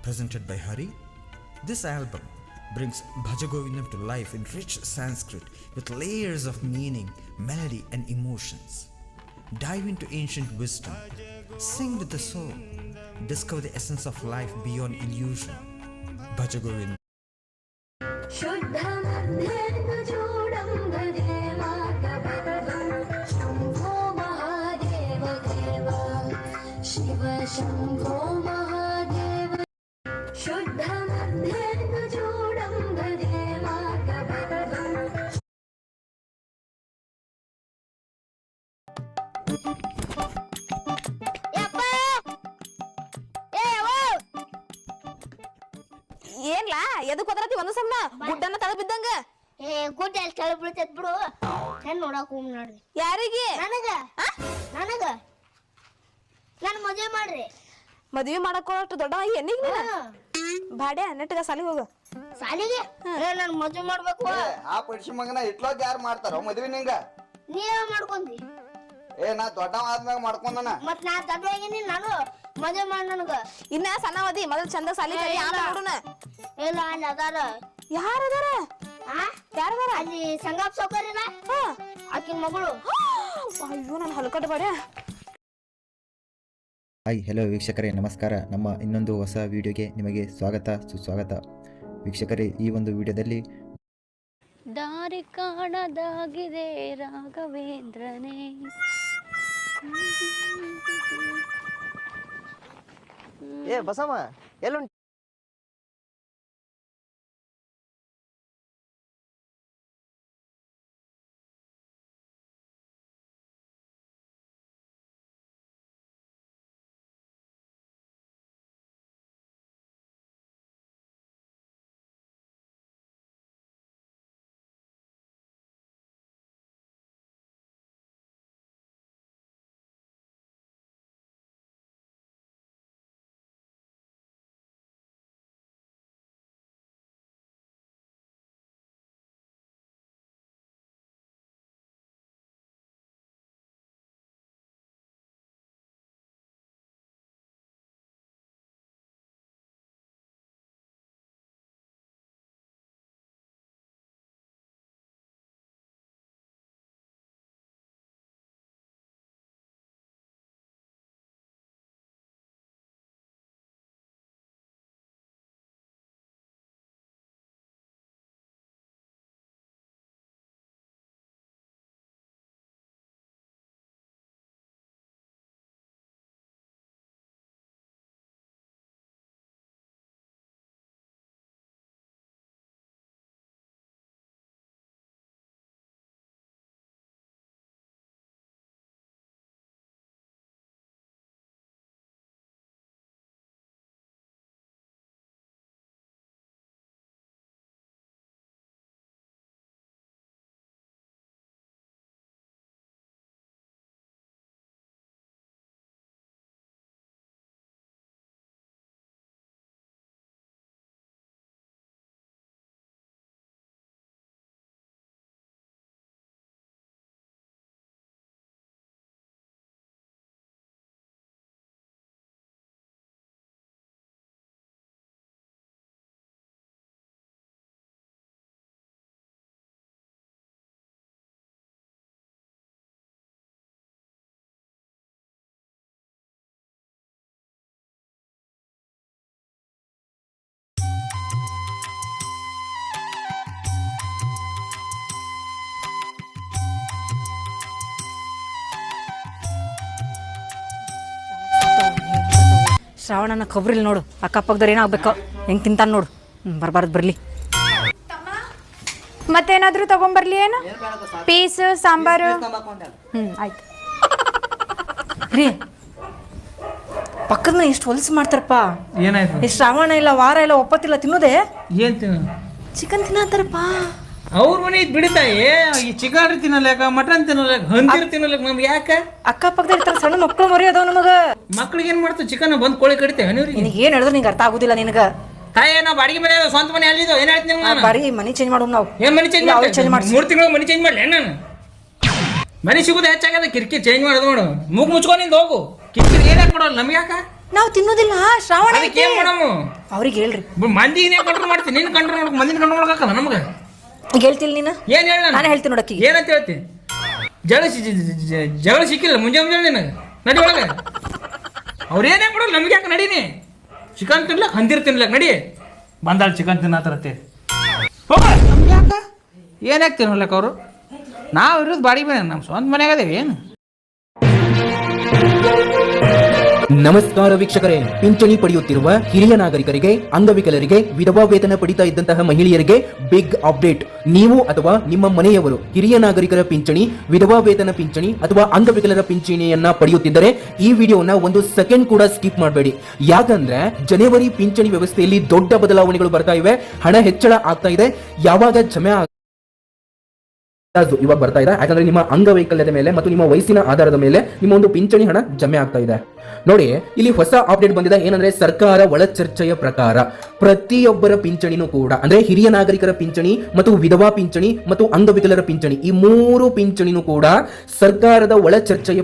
Presented by Hari, this album brings Bhajagovindam to life in rich Sanskrit with layers of meaning, melody and emotions. Dive into ancient wisdom, sing with the soul, discover the essence of life beyond illusion. Bhajagovindam. Shiv Shambho Mahadev शुद्ध मध्यजूडं गदेवाकबद्धम् ಏನ್ಲ ಎದಕ್ ಹೋದ್ರತಿ ಒಂದು ಸಣ್ಣ ಗುಡ್ಡನ್ನ ತಳ ಬಿದ್ದಂಗ ಗುಡ್ಡ ಎಲ್ಲಿ ತಳ ಬೀಳ್ತೈತ್ ಬಿಡು ಹೆಣ್ ನೋಡಕ್ ಹೋಗ್ ನೋಡ್ರಿ ಯಾರಿಗೆ ನನಗ ನನ್ ಮದುವೆ ಮಾಡ್ರಿ ಮದ್ವಿ ಮಾಡಕೋಷ್ಟು ದೊಡ್ಡ ಎಣ್ಣಿಗ್ ಬಾಡ್ಯ ನೆಟ್ಟಗ ಸಾಲಿಗೆ ಹೋಗು ಸಾಲಿಗೆ ನನ್ ಮದುವೆ ಮಾಡ್ಬೇಕು ಆ ಪಡಿಸಿ ಮಗನ ಇಟ್ಲೋಕ್ ಯಾರು ಮಾಡ್ತಾರ ಮದ್ವಿ ನಿಂಗ ನೀವೇ ಮಾಡ್ಕೊಂಡಿ ನಾ ದೊಡ್ಡವ ಆದ್ಮ್ಯಾಗ ಮಾಡ್ಕೊಂಡನ ಮತ್ ನಾ ದೊಡ್ಡವಾಗಿನಿ ನಾನು ಮದುವೆ ಮಾಡ್ ನನಗ ಇನ್ನ ಸಣ್ಣವದಿ ಮೊದಲು ಚಂದ ಸಾಲಿ ಕಲಿ ಆಮೇಲೆ ನೋಡುನ ಇಲ್ಲ ಅಲ್ಲಿ ಅದಾರ ಯಾರದಾರ ಯಾರದಾರ ಅಲ್ಲಿ ಸಂಗಪ್ಪ ಸೌಕರ್ಯನ ಆಕಿನ ಮಗಳು ಅಯ್ಯೋ ನಾನು ಹಲ್ಕಟ್ ಬಾಡ್ಯ ಹಾಯ್ ಹೆಲೋ ವೀಕ್ಷಕರೇ ನಮಸ್ಕಾರ. ನಮ್ಮ ಇನ್ನೊಂದು ಹೊಸ ವಿಡಿಯೋಗೆ ನಿಮಗೆ ಸ್ವಾಗತ ಸುಸ್ವಾಗತ. ವೀಕ್ಷಕರೇ, ಈ ಒಂದು ವಿಡಿಯೋದಲ್ಲಿ ದಾರಿ ಕಾಣದಾಗಿದೆ ರಾಘವೇಂದ್ರನೇ ಬಸಮ್ಮ ಎಲ್ಲುಂಟ ಶ್ರಾವಣನ ಕೊಬ್ರಿಲ್ ನೋಡು, ಅಕ್ಕಪಕ್ಕದವ್ರು ಏನಾಗಬೇಕು ಹೆಂಗೆ ತಿಂತಾನೆ ನೋಡು. ಬರಬಾರ್ದು ಬರಲಿ. ಮತ್ತೇನಾದರೂ ತಗೊಂಬರ್ಲಿ ಏನು? ಪೀಸ್ ಸಾಂಬಾರು. ಆಯ್ತು ರೀ, ಪಕ್ಕದ ಎಷ್ಟು ಹೊಲಸು ಮಾಡ್ತಾರಪ್ಪ. ಏನಾಯ್ತು? ಶ್ರಾವಣ ಇಲ್ಲ, ವಾರ ಇಲ್ಲ, ಒಪ್ಪತ್ತಿಲ್ಲ, ತಿನ್ನೋದೆ ಏನ್ ಚಿಕನ್ ತಿನ್ನತ್ತಾರಪ್ಪ. ಅವ್ರ ಮನೆ ಇದ್ ಬಿಡ್ತಾಯಿ. ಈ ಚಿಕನ್ ತಿನ್ನಲಾಕ, ಮಟನ್ ತಿನ್ನಲಾಕ, ಹಂದಿರ್ ತಿನ್ನಲಾಕ ನಮ್ಗೆ ಯಾಕೆ? ಅಕ್ಕಪಕ್ಕದ ಇರ್ತಾರ ಸಣ್ಣ ಮಕ್ಕಳು ಮರಿ ಅದಾವ ನಮಗ. ಮಕ್ಳಿಗೆ ಏನ್ ಮಾಡ್ತಾವ? ಚಿಕನ್ ಬಂದ್ ಕೋಳಿ ಕಡಿತೇವೆ ನೀವ್ರಿಗೆ. ನಿನಗೆ ಏನ್ ಹೇಳಿದ್ರು ನಿಂಗೆ ಅರ್ಥ ಆಗುದಿಲ್ಲ ನಿನಗ. ತಾಯಿ ನಾವು ಬಾಡಿಗೆ ಮನೆ ಸ್ವಂತ ಮನೆ ಅಲ್ಲಿದ್ದು ಏನ್ ಹೇಳ್ತೀನಿ ನಾನು? ಬಾಡಿಗೆ ಮನಿ ಚೇಂಜ್ ಮಾಡೋಣ ನಾವು. ಏನ್ ಮನೆ ಚೇಂಜ್ ಮಾಡಿ 3 ತಿಂಗಳು ಮನೆ ಚೇಂಜ್ ಮಾಡ್ಲಿ ನಾನು? ಮನೆ ಸಿಗುದು ಹೆಚ್ಚಾಗದ, ಕಿರ್ಕಿ ಚೇಂಜ್ ಮಾಡೋದು ನೋಡು. ಮೂಗ್ ಮುಚ್ಕೊಂಡಿಂದ ಹೋಗು. ಕಿಕ್ಕಿರಿ ಏನಾಗ ಕೊಡೋಲ್ಲ ನಮ್ಗೆ ಯಾಕ ನಾವು ತಿನ್ನೋದಿಲ್ಲ ಶ್ರಾವಣ ಅದಕ್ಕೆ ಏನ್ ಮಾಡಮ್ಮ ಅವ್ರಿಗೆ ಹೇಳ್ರಿ ಮಂದಿ ಕಂಟ್ರೋಲ್ ಮಾಡ್ತೀನಿ ನೀನು ಕಂಟ್ರೋಲ್ ಮಾಡ್ಬೇಕು ಮಂದಿನ ಕಂಟ್ರೋಲ್ ಮಾಡ್ಬೇಕಲ್ಲ ನಮ್ಗೆ ಹೇಳ್ತಿಲ್ಲ ನೀನು ಏನ್ ಹೇಳ ನಾನು ಹೇಳ್ತೀನಿ ನೋಡಕ್ಕಿ ಏನಂತ ಹೇಳ್ತೀನಿ ಜಗಳ ಸಿಕ್ಕಿಲ್ಲ ಮುಂಜಾನೆ ನಿನಗೆ ನಡಿ ಒಳಗೆ ಅವ್ರೇನೇ ಕೊಡೋಲ್ಲ ನಮ್ಗೆ ಯಾಕೆ ನಡೀನಿ ಚಿಕನ್ ತಿನ್ಲಕ್ ಹಂದಿರ್ ತಿನ್ಲಕ್ ನಡಿ ಬಂದಾಳ ಚಿಕನ್ ತಿನ್ನತ್ತರತ್ತೆ ಹೋಗ ನಮ್ಗೆ ಯಾಕ ಏನಾಗ ತಿನ್ನಲಕ್ಕ ಅವರು ನಾವು ಇರೋದು ಬಾಡಿ ಮನೆ ನಮ್ಮ ಸ್ವಂತ ಮನೆಯಾಗ ಅದೇವಿ ಏನು ನಮಸ್ಕಾರ ವೀಕ್ಷಕರೇ, ಪಿಂಚಣಿ ಪಡೆಯುತ್ತಿರುವ ಹಿರಿಯ ನಾಗರಿಕರಿಗೆ, ಅಂಗವಿಕಲರಿಗೆ, ವಿಧವಾ ವೇತನ ಪಡಿತಾ ಇದ್ದಂತಹ ಮಹಿಳೆಯರಿಗೆ ಬಿಗ್ ಅಪ್ಡೇಟ್. ನೀವು ಅಥವಾ ನಿಮ್ಮ ಮನೆಯವರು ಹಿರಿಯ ನಾಗರಿಕರ ಪಿಂಚಣಿ, ವಿಧವಾ ವೇತನ ಪಿಂಚಣಿ ಅಥವಾ ಅಂಗವಿಕಲರ ಪಿಂಚಣಿಯನ್ನ ಪಡೆಯುತ್ತಿದ್ದರೆ ಈ ವಿಡಿಯೋನ ಒಂದು ಸೆಕೆಂಡ್ ಕೂಡ ಸ್ಕಿಪ್ ಮಾಡಬೇಡಿ. ಯಾಕಂದ್ರೆ ಜನವರಿ ಪಿಂಚಣಿ ವ್ಯವಸ್ಥೆಯಲ್ಲಿ ದೊಡ್ಡ ಬದಲಾವಣೆಗಳು ಬರ್ತಾ ಇವೆ. ಹಣ ಹೆಚ್ಚಳ ಆಗ್ತಾ ಇದೆ. ಯಾವಾಗ ಜಮೆ ಇವಾಗ ಬರ್ತಾ ಇದೆ, ಯಾಕಂದ್ರೆ ನಿಮ್ಮ ಅಂಗವೈಕಲ್ಯದ ಮೇಲೆ ಮತ್ತು ನಿಮ್ಮ ವಯಸ್ಸಿನ ಆಧಾರದ ಮೇಲೆ ನಿಮ್ಮ ಒಂದು ಪಿಂಚಣಿ ಹಣ ಜಮೆ ಆಗ್ತಾ ಇದೆ. ನೋಡಿ, ಇಲ್ಲಿ ಹೊಸ ಅಪ್ಡೇಟ್ ಬಂದಿದೆ. ಏನಂದ್ರೆ ಸರ್ಕಾರ ಒಳ ಚರ್ಚೆಯ ಪ್ರಕಾರ ಪ್ರತಿಯೊಬ್ಬರ ಪಿಂಚಣಿನೂ ಕೂಡ, ಅಂದ್ರೆ ಹಿರಿಯ ನಾಗರಿಕರ ಪಿಂಚಣಿ ಮತ್ತು ವಿಧವಾ ಪಿಂಚಣಿ ಮತ್ತು ಅಂಗವಿಕಲರ ಪಿಂಚಣಿ, ಈ 3 ಪಿಂಚಣಿನೂ ಕೂಡ ಸರ್ಕಾರದ ಒಳ ಚರ್ಚೆಯ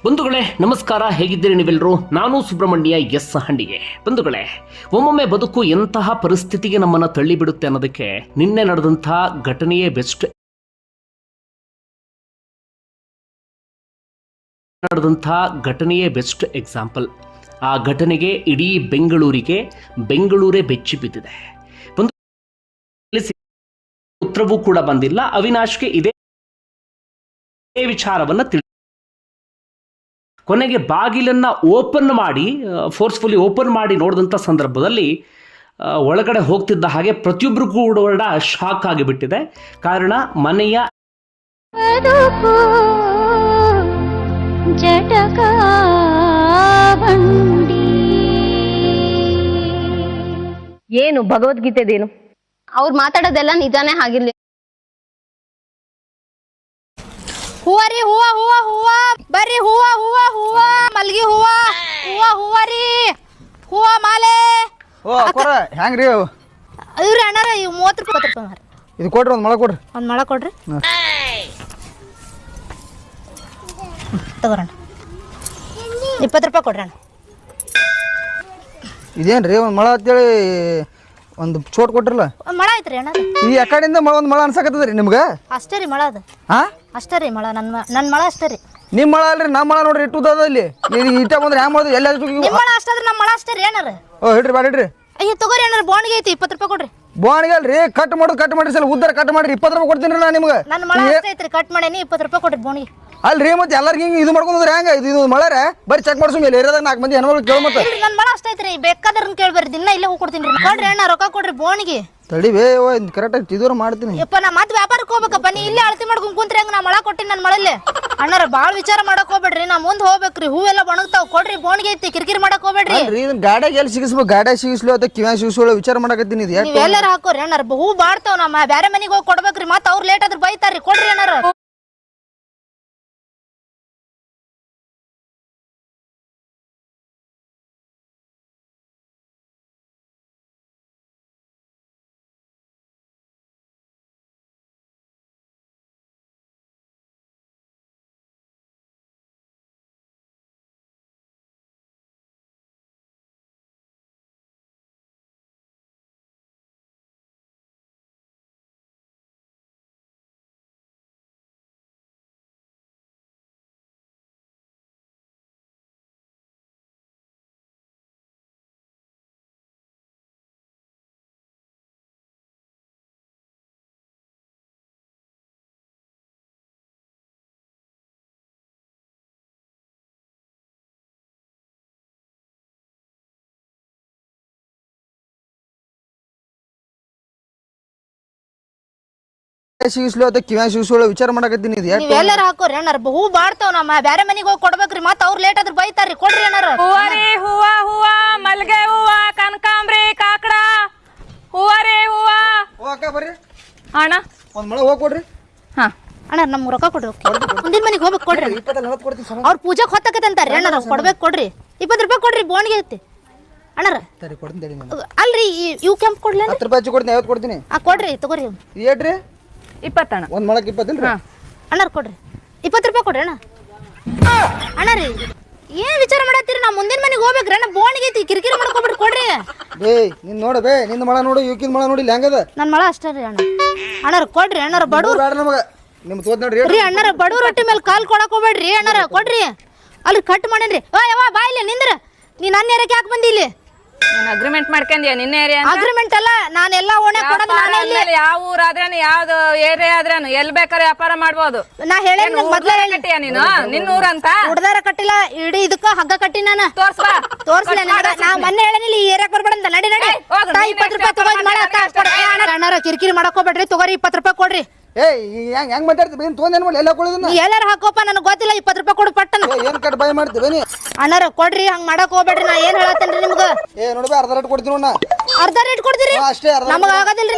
ಬಂಧುಗಳೇ ನಮಸ್ಕಾರ, ಹೇಗಿದ್ದೀರಿ ನೀವೆಲ್ಲರೂ? ನಾನು ಸುಬ್ರಹ್ಮಣ್ಯ ಎಸ್ ಹಂಡಿಗೆ. ಬಂಧುಗಳೇ, ಒಮ್ಮೊಮ್ಮೆ ಬದುಕು ಎಂತಹ ಪರಿಸ್ಥಿತಿಗೆ ನಮ್ಮನ್ನು ತಳ್ಳಿಬಿಡುತ್ತೆ ಅನ್ನೋದಕ್ಕೆ ನಿನ್ನೆ ನಡೆದಂತಹ ಘಟನೆಯೇ ಬೆಸ್ಟ್ ಎಕ್ಸಾಂಪಲ್. ಆ ಘಟನೆಗೆ ಇಡೀ ಬೆಂಗಳೂರೇ ಬೆಚ್ಚಿ ಬಿದ್ದಿದೆ. ಉತ್ತರವೂ ಕೂಡ ಬಂದಿಲ್ಲ. ಅವಿನಾಶ್ಗೆ ಇದೇ ವಿಚಾರವನ್ನ ಕೊನೆಗೆ ಬಾಗಿಲನ್ನ ಫೋರ್ಸ್ಫುಲಿ ಓಪನ್ ಮಾಡಿ ನೋಡಿದಂಥ ಸಂದರ್ಭದಲ್ಲಿ ಒಳಗಡೆ ಹೋಗ್ತಿದ್ದ ಹಾಗೆ ಪ್ರತಿಯೊಬ್ಬರು ಕೂಡ ಶಾಕ್ ಆಗಿಬಿಟ್ಟಿದೆ. ಕಾರಣ ಮನೆಯ ಏನು ಭಗವದ್ಗೀತೆದೇನು ಅವ್ರು ಮಾತಾಡೋದೆಲ್ಲ ನಿಜಾನೇ ಆಗಿರ್ಲಿ. ಹೂವ ರೀ ಹೂವ ಹೂವ ಹೂವ ಬರ್ರಿ ಹೂವ ಹೂವ ಹೂವ ಮಲ್ಗಿ ಹೂವ ಹೂವ ಹೂವ ರೀ ಹೂವ ಮಾಲೆ. ಓ ಅಕ್ಕೋರ ಹೆಂಗ್ರಿ ಇವ್ರಿ ಅಣ್ಣಾರ 30 ರೂಪಾಯಿ ಮಾರಿ. ಇದು ಕೊಡ್ರಿ, ಒಂದು ಮೊಳ ಕೊಡ್ರಿ. ಒಂದು ಮೊಳ ಕೊಡ್ರಿ. ತಗೋರಣ್ಣ 20 ರೂಪಾಯಿ ಕೊಡ್ರಿ ಅಣ್ಣ. ಇದೇನ್ರಿ ಒಂದು ಮೊಳ ಅಂತೇಳಿ ಒಂದು ಚೋಟ್ ಕೊಟ್ರಲ್ಲ. ಒಂದು ಮೊಳ ಐತ್ರಿ ಅಣ್ಣ. ಈ ಅಕಡಿಂದ ಒಂದು ಮೊಳ ಅನ್ಸಕತ್ತದ್ರಿ ನಿಮ್ಗೆ? ಅಷ್ಟೇ ರೀ ಮೊಳ ಅದು. ಹಾ ಅಷ್ಟೇ ರೀ ಮೊಳ, ನನ್ನ ಮೊಳ ಅಷ್ಟೇ ರೀ. ನಿಮ್ಮ ಮೊಳ ಅಲ್ರಿ, ನಮ್ಮ ಮೊಳ ನೋಡ್ರಿ ಇಟ್ಟುದ ಇಲ್ಲಿ. ನೀವು ಇಟ್ಟ ಬಂದ್ರೆ ಹ್ಯಾಂಗ ಮಾಡೋದು? ಎಲ್ಲ ನಿಮ್ಮ ಮೊಳ ಅಷ್ಟಾದ್ರೆ ನಮ್ಮ ಮೊಳ ಅಷ್ಟೇ ರೀ ಅಣ್ಣಾರ. ಓ ಹಿಡ್ರಿ ಬಾಡ ಹಿಡ್ರಿ. ಅಯ್ಯ ತಗೋರಿ ಅಣ್ಣಾರ, ಬಾಣಿಗೆ ಐತಿ 20 ರೂಪಾಯಿ ಕೊಡ್ರಿ. ಬಾಣಿಗೆ ಅಲ್ರಿ, ಕಟ್ ಮಾಡ್ರಿ ಸಲ ಉದ್ದಾರ ಕಟ್ ಮಾಡ್ರಿ. 20 ರೂಪಾಯಿ ಕೊಡ್ತೀನಿ ನಾ ನಿಮ್ಗೆ. ನನ್ನ ಮೊಳ ಅಷ್ಟೇ ಐತ್ರಿ, ಕಟ್ ಮಾಡೇನಿ 20 ರೂಪಾಯಿ ಕೊಡ್ರಿ ಬಾಣಿಗೆ. ಅಲ್ರಿ ಮತ್ತೆ ಎಲ್ಲರಿಗೂ ಹಿಂಗೆ ಇದು ಮಾಡ್ಕೊಂಡ್ರೆ ಹೆಂಗ? ಇದು ಮಳೆ ಬರೀ ಚೆಕ್ ಮಾಡ್ಸೋ ಮೇಲೆ ಇರೋದಾಗ 4 ಮಂದಿ ಹೆಣ್ಮಕ್ಳು ಕೇಳ ಮತ್ತೆ. ನನ್ನ ಮೊಳ ಅಷ್ಟೇ ಐತ್ರಿ, ಬೇಕಾದ್ರನ್ನ ಕೇಳ್ಬರ್ರಿ, ದಿನ ಇಲ್ಲೇ ಹೋಗಿ ಕೊಡ್ತೀನಿ. ಕೊಡ್ರಿ ಅಣ್ಣ, ರೊಕ್ಕ ಕೊಡ್ರಿ ಬಾಣಿಗೆ. ತಡಿವೇ ಕರೆಕ್ಟಾಗಿ ಇದೂರ ಮಾಡ್ತೀನಿ. ಯಪ್ಪ, ನಾ ಮತ್ತೆ ವ್ಯಾಪಾರಕ್ಕೆ ಹೋಗ್ಬೇಕಪ್ಪ. ನೀ ಇಲ್ಲೇ ಅಳತಿ ಮಾಡ್ಕೊಂಡ್ ಕುಂತ್ರಿ ಹೆಂಗ? ನಾ ಮೊಳ ಕೊಟ್ಟಿನಿ ನನ್ನ ಮೊಳಲ್ಲಿ. ಅಣ್ಣಾರ ಬಾಳ್ ವಿಚಾರ ಮಾಡಕ್ ಹೋಗ್ಬೇಡ್ರಿ, ನಾ ಮುಂದೆ ಹೋಗ್ಬೇಕ್ರಿ. ಹೂವೆಲ್ಲ ಒಣಗ್ತಾವ್, ಕೊಡ್ರಿ ಬಾಣಿಗೆ ಐತಿ. ಕಿರಿಕಿರಿ ಮಾಡಕ್ ಹೋಗ್ಬೇಡ್ರಿ. ಇದನ್ನ ಗಾಡಿಯಾಗ ಎಲ್ಲಿ ಸಿಗಿಸ್ಬೇಕು? ಗಾಡಿಯಾಗ ಸಿಗಿಸ್ಲು ಅಥವಾ ಕಿವ್ಯಾಗ ಸಿಗಿಸ್ಲು ವಿಚಾರ ಮಾಡಕತ್ತೀನಿ. ಇದು ನೀವ್ ಎಲ್ಲಾರ ಹಾಕೋರಿ ಅಣ್ಣಾರ. ಹೂ ಬಾಡ್ತಾವ್, ನಮ್ಮ ಬ್ಯಾರೆ ಮನೆಗೆ ಹೋಗಿ ಕೊಡ್ಬೇಕ್ರಿ. ಮತ್ತೆ ಅವ್ರು ಲೇಟ್ ಆದ್ರೆ ಬೈತಾರ್ರಿ. ಕೊಡ್ರಿ ಅಣ್ಣಾರ. ಸಿಗಿಸ್ಲು ಅಥವಾ ಕಿವ್ಯಾಗ ಸಿಗಿಸ್ಲು ವಿಚಾರ ಮಾಡಕತ್ತೀನಿ. ಇದು ನೀವ್ ಎಲ್ಲಾರ ಹಾಕೋರಿ ಅಣ್ಣಾರ. ಹೂ ಬಾಡ್ತಾವ್, ನಮ್ಮ ಬ್ಯಾರೆ ಮನೆಗೆ ಹೋಗಿ ಕೊಡ್ಬೇಕ್ರಿ. ಮತ್ತೆ ಅವ್ರು ಲೇಟ್ ಆದ್ರೆ ಬೈತಾರ್ರಿ. ಕೊಡ್ರಿ ಅಣ್ಣಾರ. ಹೂವ ರೀ ಹೂವ ಹೂವ ಮಲ್ಗೆ ಹೂವ ಕನಕಾಂಬ್ರಿ ಕಾಕಡ ಹೂವ ರೀ ಹೂವ. ಓ ಅಕ್ಕ ಬರ್ರಿ ಅಣ್ಣ, ಒಂದು ಮೊಳ ಹೋಗಿ ಕೊಡ್ರಿ. ಹಾ ಅಣ್ಣ, ನಮ್ಗೆ ರೊಕ್ಕ ಕೊಡ್ರಿ. ಮುಂದಿನ ಮನೆಗೆ ಹೋಗ್ಬೇಕು. ಕೊಡ್ರಿ. 20 ಕೊಡ್ತೀನಿ. ಅವ್ರ ಪೂಜಾಕ್ ಹೊತ್ತಕತ್ತಂತಾರ್ರಿ ಅಣ್ಣಾರ. ಕೊಡ್ಬೇಕು. ಕೊಡ್ರಿ 20 ರೂಪಾಯಿ ಕೊಡ್ರಿ ಬಾಣಿಗೆ ಐತಿ ಅಣ್ಣಾರ. ಅಲ್ರಿ ಇವು ಕೆಂಪು ಕೊಡ್ಲಿ? 10 ರೂಪಾಯಿ ಕೊಡ್ತೀನಿ. 50 ಕೊಡ್ತೀನಿ. ಕೊಡ್ರಿ ತಗೋರಿ. ಏಟ್ರಿ? 20 ಅಣ್ಣ. ಒಂದು ಮೊಳಕ್ಕೆ 20 ಇಲ್ರಿ ಅಣ್ಣಾರ ಕೊಡ್ರಿ. 20 ರೂಪಾಯಿ ಕೊಡ್ರಿ ಅಣ್ಣ. ಅಣ್ಣ ರೀ ಏನ್ ವಿಚಾರ ಮಾಡತ್ತೀರಿ ನಾ ಮುಂದಿನ ಮನೆಗೆ ಹೋಗ್ಬೇಕ್ರಿ ನಾ ಬೋಣಿಗೆ ಐತಿ ಕಿರಿಕಿರಿ ಮಾಡ್ಕೊಬಿಡ್ರಿ ಕೊಡ್ರಿ ಬೇ ನಿನ್ ನೋಡ ಬೇ ನಿಂದ ಮಳ ನೋಡು ಇವಕಿನ ಮಳ ನೋಡಿ ಹೆಂಗದ ನನ್ ಮಳ ಅಷ್ಟೇ ರೀ ಅಣ್ಣಾರ ಕೊಡ್ರಿ ಅಣ್ಣಾರ ಬಡವ್ರು ಬೇಡ ನಮಗ ನಿಮ್ ತೋದ್ ನೋಡ್ರಿ ರೀ ಅಣ್ಣಾರ ಬಡವ್ರ ರೊಟ್ಟಿ ಮೇಲೆ ಕಾಲ್ ಕೊಡಕ್ ಹೋಗ್ಬೇಡ್ರಿ ಅಣ್ಣಾರ ಕೊಡ್ರಿ ಅಲ್ಲಿ ಕಟ್ ಮಾಡೇನ್ರಿ ಯವ್ವ ಬಾ ಇಲ್ಲಿ ನಿಂದ್ರ ನೀ ನನ್ನ ಏರಿಯಾಕ್ಕೆ ಯಾಕೆ ಬಂದಿ ಇಲ್ಲಿ ನೀನ್ ಅಗ್ರಿಮೆಂಟ್ ಮಾಡ್ಕೊಂಡ್ಯಾ ನಿನ್ನ ಏರಿಯಾ ಅಗ್ರಿಮೆಂಟ್ ಅಲ್ಲ ನಾನೆಲ್ಲ ಓಣೆ ಕೊಡೋದು ನಾನೇ ಇಲ್ಲಿ ಯಾವ ಊರಾದ್ರೇನು ಯಾವ್ದು ಏರಿಯಾ ಆದ್ರೇನು ಎಲ್ ಬೇಕಾದ್ರೆ ವ್ಯಾಪಾರ ಮಾಡ್ಬೋದು. ನಾ ಹೇಳೇನ್ ಮೊದ್ಲೇ ಕಟ್ಟಿಯ ನೀನು ನಿನ್ನ ಊರಂತ ಹುಡ್ದಾರ ಕಟ್ಟಿಲ್ಲ ಇಡೀ ಇದಕ್ಕ ಹಗ್ಗ ಕಟ್ಟಿ ನಾನು ತೋರ್ಸ್ಬಾ ತೋರ್ಸ್ಲೆ ನಾ ಮೊನ್ನೆ ಹೇಳೇನಿಲ್ಲ ಈ ಏರಿಯಾಕ್ ಬರ್ಬೇಡ ಅಂತ ನಡಿ ನಡಿ ತಾ 20 ರೂಪಾಯಿ ತಗೋದ್ ಮಾಡ ಅಣ್ಣಾರ ಕಿರಿಕಿರಿ ಮಾಡಕ್ ಹೋಗ್ಬೇಡ್ರಿ ತಗೋರಿ 20 ರೂಪಾಯಿ ಕೊಡ್ರಿ ಹೆಂಗ್ ಮಾತಾಡ್ತೀವಿ ಏನ್ ತೊಂದ್ ಏನ್ ಮಾಡಿ ಎಲ್ಲ ಕೊಡುದನ್ನ ನೀ ಎಲ್ಲಾರ ಹಾಕೋಪ ನನಗೆ ಗೊತ್ತಿಲ್ಲ 20 ರೂಪಾಯಿ ಕೊಡು ಪಟ್ಟನ ಏನ್ ಕಟ್ ಬಾಯ್ ಮಾಡ್ತೀವಿ ನೀ ಅಣ್ಣಾರ ಕೊಡ್ರಿ ಹಂಗ್ ಮಾಡಕ್ ಹೋಗ್ಬೇಡ್ರಿ ನಾ ಏನ್ ಹೇಳತ್ತೇನ್ರಿ ನಿಮ್ಗ ನೋಡ್ಬೇ ಅರ್ಧ ರೇಟ್ ಕೊಡ್ತೀವಿ ನೋಡ ಅರ್ಧ ರೇಟ್ ಕೊಡ್ತೀರಿ ಅಷ್ಟೇ ಅರ್ಧ ನಮಗ ಆಗೋದಿಲ್ರಿ